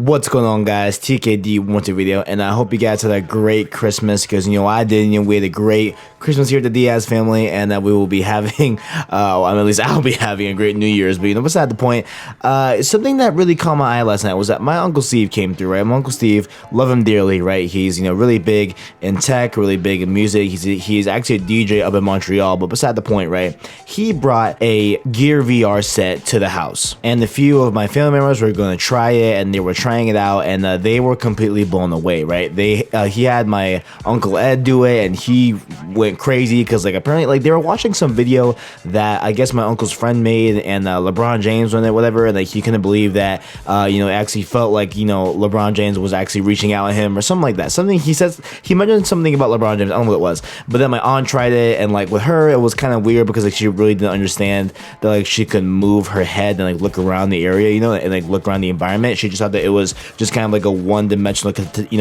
What's going on, guys? TKD wants a video, and I hope you guys had a great Christmas, because I did. We had a great Christmas here at the Diaz family, and that we will be having at least I'll be having a great New Year's. But beside the point, something that really caught my eye last night was that my Uncle Steve came through, right? My Uncle Steve, love him dearly, right? He's really big in tech, really big in music. He's actually a DJ up in Montreal. But beside the point, right? He brought a Gear VR set to the house, and a few of my family members were going to try it, and they were trying it out, and they were completely blown away, right? He had my Uncle Ed do it, and he went crazy because apparently they were watching some video that I guess my uncle's friend made, and LeBron James on it, whatever, and he couldn't believe that it actually felt like LeBron James was actually reaching out at him or something like that. Something he mentioned something about LeBron James. I don't know what it was, but then my aunt tried it, and with her it was kind of weird because she really didn't understand that she could move her head and look around the area, and look around the environment. She just thought that it was just kind of a one-dimensional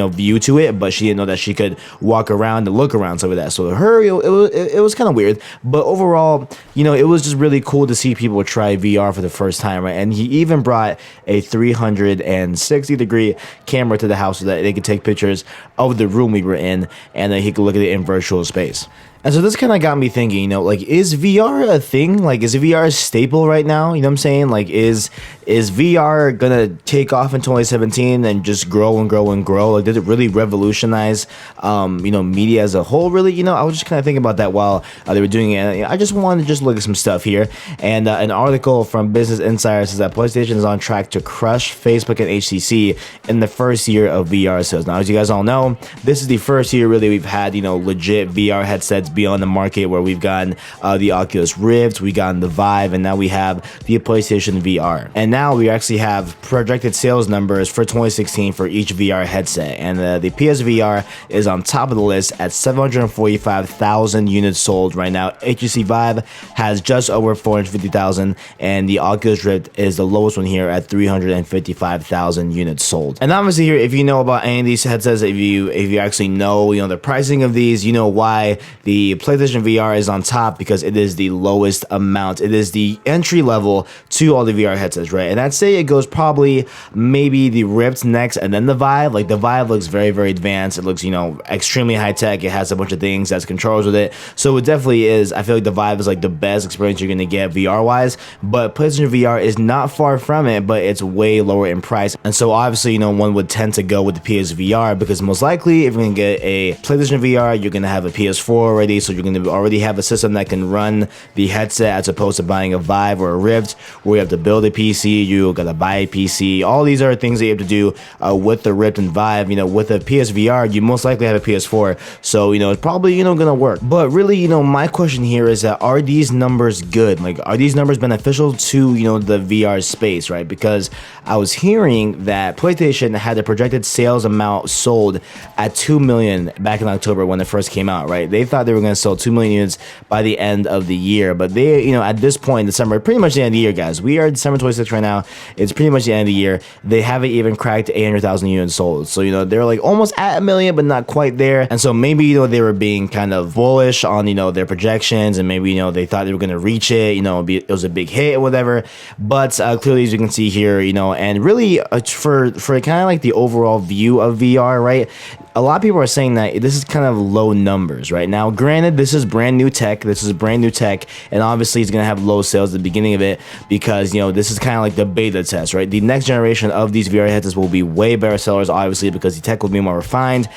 view to it, but she didn't know that she could walk around and look around some of that. So to her it was kind of weird, but overall it was just really cool to see people try VR for the first time, right? And he even brought a 360-degree camera to the house so that they could take pictures of the room we were in, and then he could look at it in virtual space. And so this kind of got me thinking, is VR a thing? Is VR a staple right now? You know what I'm saying? Is VR gonna take off in 2017 and just grow and grow and grow? Did it really revolutionize, media as a whole? Really, I was just kind of thinking about that while they were doing it. I just wanted to look at some stuff here. And an article from Business Insider says that PlayStation is on track to crush Facebook and HTC in the first year of VR sales. Now, as you guys all know, this is the first year really we've had, legit VR headsets be on the market, where we've gotten the Oculus Rift, we gotten the Vive, and now we have the PlayStation VR. And now we actually have projected sales numbers for 2016 for each VR headset, and the PSVR is on top of the list at 745,000 units sold right now. HTC Vive has just over 450,000, and the Oculus Rift is the lowest one here at 355,000 units sold. And obviously here, if you know about any of these headsets, if you actually know the pricing of these, you know why the PlayStation VR is on top, because it is the lowest amount. It is the entry level to all the VR headsets, right? And I'd say it goes probably maybe the Rift next, and then the Vive. The Vive looks very, very advanced. It looks, extremely high tech. It has a bunch of things, has controls with it. So it definitely is. I feel like the Vive is the best experience you're gonna get VR wise. But PlayStation VR is not far from it, but it's way lower in price. And so obviously, one would tend to go with the PSVR, because most likely if you're gonna get a PlayStation VR, you're gonna have a PS4 already. So you're going to already have a system that can run the headset, as opposed to buying a Vive or a Rift where you have to build a PC, you got to buy a PC. All these are things that you have to do with the Rift and Vive. With a PSVR, you most likely have a PS4, so it's probably going to work. But really, my question here is that, are these numbers good? Are these numbers beneficial to the VR space, right? Because I was hearing that PlayStation had a projected sales amount sold at 2 million back in October when it first came out, right? They thought they were going to sell 2 million units by the end of the year, but they, at this point in December, pretty much the end of the year, guys. We are December 26th right now. It's pretty much the end of the year. They haven't even cracked 800,000 units sold. So, they're almost at a million, but not quite there. And so maybe, they were being kind of bullish on, their projections, and maybe, they thought they were going to reach it, it was a big hit or whatever. But clearly, as you can see here, and really for kind of the overall view of VR, right? A lot of people are saying that this is kind of low numbers right now. Granted, this is brand new tech. And obviously it's going to have low sales at the beginning of it, because, this is kind of the beta test, right? The next generation of these VR headsets will be way better sellers, obviously, because the tech will be more refined.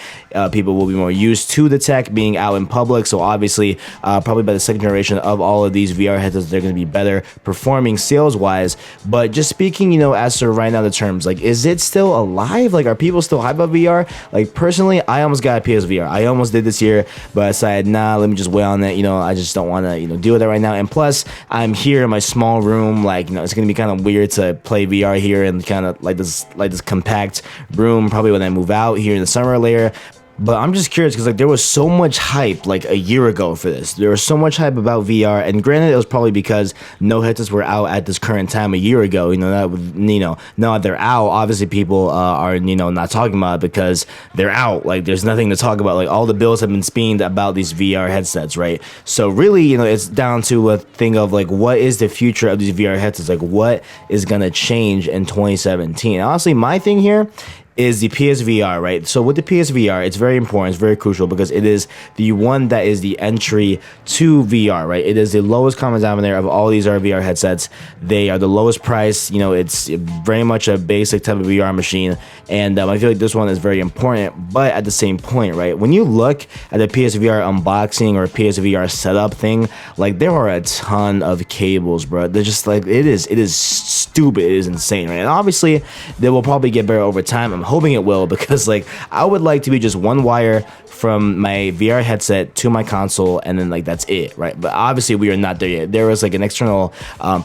People will be more used to the tech being out in public. So obviously, probably by the second generation of all of these VR headsets, they're going to be better performing sales-wise. But just speaking, as to right now the terms, is it still alive? Are people still hype about VR? Personally, I almost got a PSVR. I almost did this year, but I decided, nah, let me just wait on it. I just don't want to, deal with that right now. And plus, I'm here in my small room. It's gonna be kind of weird to play VR here in kind of this compact room. Probably when I move out here in the summer later. But I'm just curious because like there was so much hype like a year ago for this. There was so much hype about VR, and granted, it was probably because no headsets were out at this current time a year ago. Now that they're out, obviously people are not talking about it because they're out. Like there's nothing to talk about. Like all the bills have been spinning about these VR headsets, right? So really, it's down to a thing of like what is the future of these VR headsets? Like what is gonna change in 2017? Honestly, my thing here is the PSVR, right? So with the PSVR, it's very important, it's very crucial because it is the one that is the entry to VR, right? It is the lowest common denominator of all these VR headsets. They are the lowest price, it's very much a basic type of VR machine, and I feel like this one is very important. But at the same point, right, when you look at the PSVR unboxing or PSVR setup thing, like there are a ton of cables, bro. They're just like, it is stupid, it is insane, right? And obviously they will probably get better over time. I'm hoping it will, because like I would like to be just one wire from my VR headset to my console, and then like that's it, right? But obviously we are not there yet. There was like an external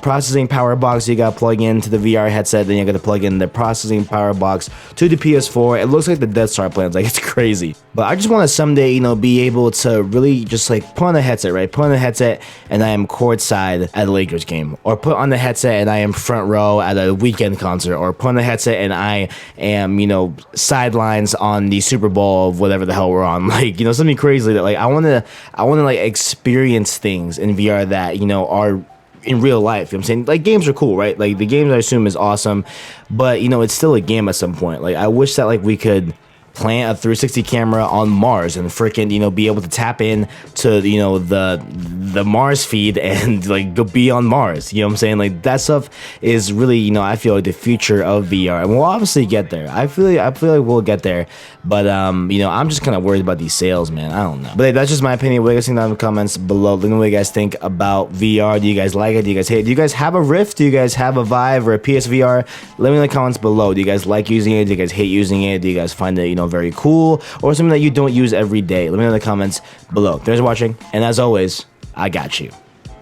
processing power box you got to plug into the VR headset, then you got to plug in the processing power box to the PS4. It looks like the Death Star plans, like it's crazy. But I just want to someday, be able to really just like put on the headset, right? Put on the headset and I am courtside at a Lakers game, or put on the headset and I am front row at a weekend concert, or put on the headset and I am, sidelines on the Super Bowl of whatever the hell we're on. Like, something crazy that like I want to like experience things in VR that, are in real life. You know what I'm saying? Like games are cool, right? Like the games I assume is awesome, but it's still a game at some point. Like I wish that like we could plant a 360 camera on Mars and freaking be able to tap in to the Mars feed and like go be on Mars. You know what I'm saying? Like that stuff is really I feel like the future of VR, and we'll obviously get there. I feel like we'll get there, but I'm just kind of worried about these sales, man. I don't know, but hey, that's just my opinion. What do you guys think down in the comments below? Let me know what you guys think about VR. Do you guys like it? Do you guys hate it? Do you guys have a Rift? Do you guys have a Vive or a PSVR? Let me know in the comments below. Do you guys like using it? Do you guys hate using it? Do you guys find it very cool, or something that you don't use every day? Let me know in the comments below. Thanks for watching, and as always, I got you.